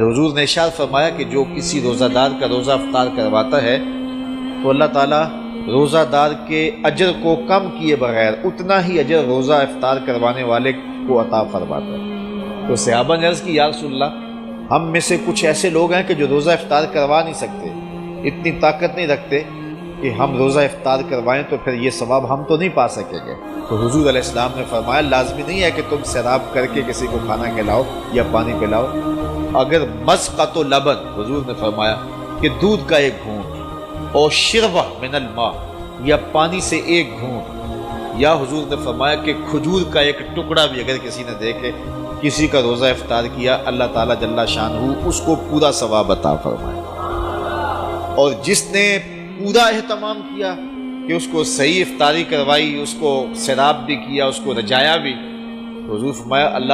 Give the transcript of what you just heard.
حضور نے ارشاد فرمایا کہ جو کسی روزہ دار کا روزہ افطار کرواتا ہے تو اللہ تعالیٰ روزہ دار کے اجر کو کم کیے بغیر اتنا ہی اجر روزہ افطار کروانے والے کو عطا فرماتا ہے۔ تو صحابہ نے عرض کی یا رسول اللہ، ہم میں سے کچھ ایسے لوگ ہیں کہ جو روزہ افطار کروا نہیں سکتے، اتنی طاقت نہیں رکھتے کہ ہم روزہ افطار کروائیں تو پھر یہ ثواب ہم تو نہیں پا سکیں گے۔ تو حضور علیہ السلام نے فرمایا لازمی نہیں ہے کہ تم سیراب کر کے کسی کو کھانا کھلاؤ یا پانی پلاؤ، اگر مسقط لبن، حضور نے فرمایا کہ دودھ کا ایک گھونٹ، اور شربہ من الماء، یا پانی سے ایک گھونٹ، یا حضور نے فرمایا کہ کھجور کا ایک ٹکڑا بھی اگر کسی نے دے کے کسی کا روزہ افطار کیا، اللہ تعالیٰ جل شانہ اس کو پورا ثواب عطا فرمائے۔ اور جس نے پورا اہتمام کیا کہ اس کو صحیح افطاری کروائی، اس کو سیراب بھی کیا، اس کو رجایا بھی، تو حضور فرمایا اللہ